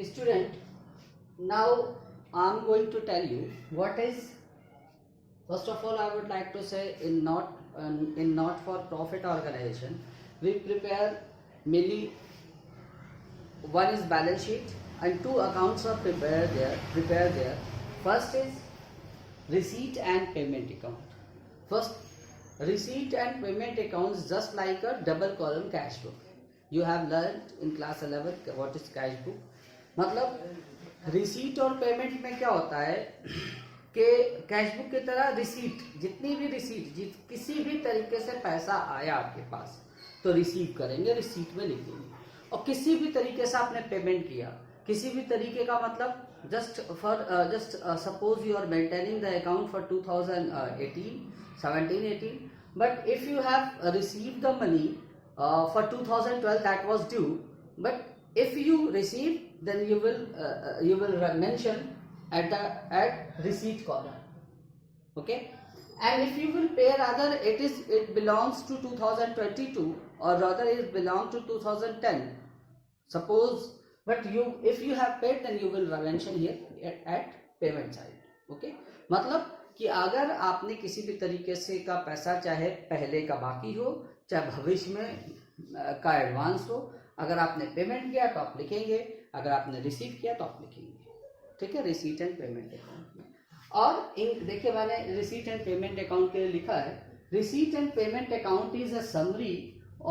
Student, now I'm going to tell you what is. First of all, I would like to say in not for profit organization, we prepare mainly one is balance sheet and two accounts are prepared there. First is receipt and payment account. First, receipt and payment accounts just like a double column cash book. You have learned in class 11 what is cash book. मतलब receipt और payment में क्या होता है कि cash book की तरह receipt, जितनी भी रिसीट किसी भी तरीके से पैसा आया आपके पास तो रिसीव करेंगे, रिसीट में लिखेंगे. और किसी भी तरीके से आपने पेमेंट किया, किसी भी तरीके का मतलब just suppose you are maintaining the account for 2018 but if you have received the money for 2012 that was due, but if you receive then you will mention at receipt column, okay. And if you will pay, rather it belongs to 2022 or rather it belongs to 2010 suppose, but if you have paid then you will mention here at payment side, okay. मतलब कि अगर आपने किसी भी तरीके से का पैसा, चाहे पहले का बाकी हो चाहे भविष्य में का एडवांस हो, अगर आपने पेमेंट किया तो आप लिखेंगे, अगर आपने रिसीव किया तो आप लिखेंगे, ठीक है. रिसीट एंड पेमेंट अकाउंट में. और देखिए मैंने रिसीट एंड पेमेंट अकाउंट के लिए लिखा है, receipt and payment account is a summary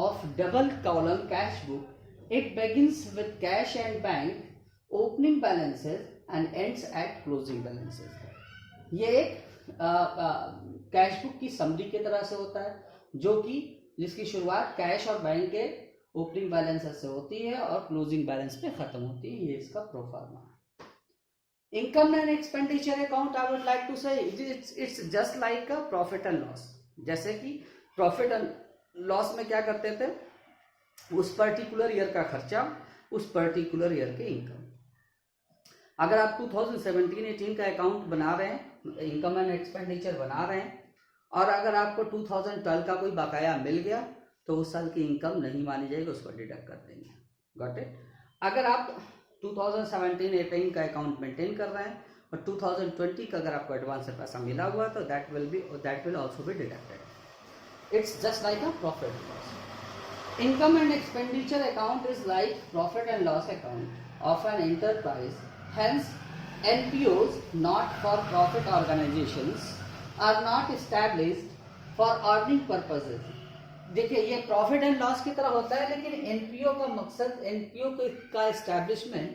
of double column cash book. It begins with cash and bank opening balances and ends at closing balances. ये एक कैश बुक की summary की तरह से होता है, जो कि जिसकी शुरुआत कैश और बैंक के ओपनिंग बैलेंस से होती है और क्लोजिंग बैलेंस पे खत्म होती है. ये इसका proforma. Income and expenditure account, I would like to say it's just like a profit and loss. जैसे कि प्रॉफिट एंड लॉस में क्या करते थे, उस पर्टिकुलर ईयर का खर्चा, उस पर्टिकुलर ईयर के इनकम. अगर आप 2017-18 का अकाउंट बना रहे हैं, इनकम एंड एक्सपेंडिचर बना रहे हैं, और अगर आपको 2012 का कोई बकाया मिल गया तो उस साल की इनकम नहीं मानी जाएगी, उसको डिडक्ट कर देंगे. Got it. अगर आप 2017-18 का अकाउंट मेंटेन कर रहे हैं और 2020 का अगर आपको एडवांस से पैसा मिला हुआ तो that will also be deducted. It's just like a profit and loss. Income and expenditure account is like profit and loss account of an enterprise. Hence NPOs not for profit organizations are not established for earning purposes. देखिए ये profit and loss की तरह होता है, लेकिन NPO का मकसद, NPO का एस्टैब्लिशमेंट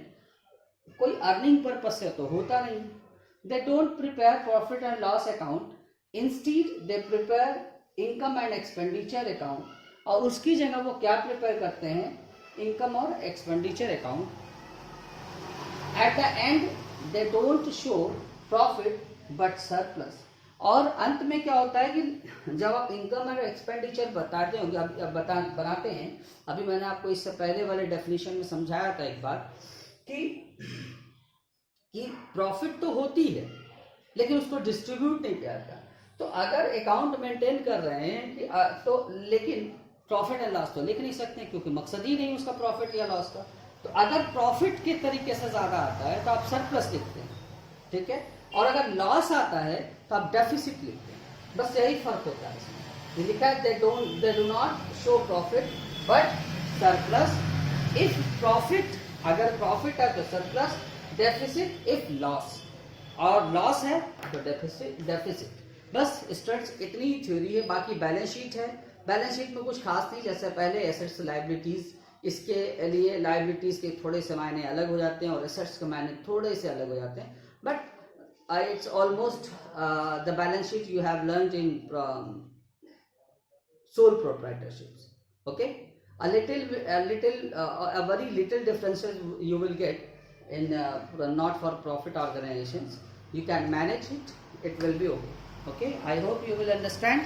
कोई अर्निंग पर्पज से तो होता नहीं. They don't prepare profit and loss account, instead they prepare income and expenditure account. और उसकी जगह वो क्या प्रिपेयर करते हैं, इनकम और expenditure account. At the and they don't show profit but surplus. और अंत में क्या होता है कि जब आप इनकम और एक्सपेंडिचर बताते होंगे, बनाते हैं, अभी मैंने आपको इससे पहले वाले डेफिनेशन में समझाया था एक बार कि प्रॉफिट तो होती है लेकिन उसको डिस्ट्रीब्यूट नहीं किया जाता. तो अगर अकाउंट मेंटेन कर रहे हैं कि तो लेकिन प्रॉफिट एंड लॉस तो लिख नहीं सकते क्योंकि मकसद ही नहीं उसका प्रॉफिट या लॉस का. तो अगर प्रॉफिट के तरीके से ज्यादा आता है तो आप सरप्लस लिखते हैं, ठीक है. और अगर लॉस आता है तो आप डेफिसिट लिखते हैं. बस यही फर्क होता है इसमें. लिखा है they do not show profit but surplus. If profit, अगर प्रॉफिट है तो सरप्लस, डेफिसिट इफ लॉस, और लॉस है तो डेफिसिट. बस स्टूडेंट्स इतनी ही थ्योरी है. बाकी बैलेंस शीट है, बैलेंस शीट में कुछ खास नहीं. जैसे पहले एसेट्स लायबिलिटीज, इसके लिए लायबिलिटीज के थोड़े से मायने अलग हो जाते हैं और एसेट्स के मायने थोड़े से अलग हो जाते हैं. But it's almost the balance sheet you have learned in sole proprietorships, okay. A very little differences you will get in not for profit organizations. You can manage it, it will be okay. I hope you will understand.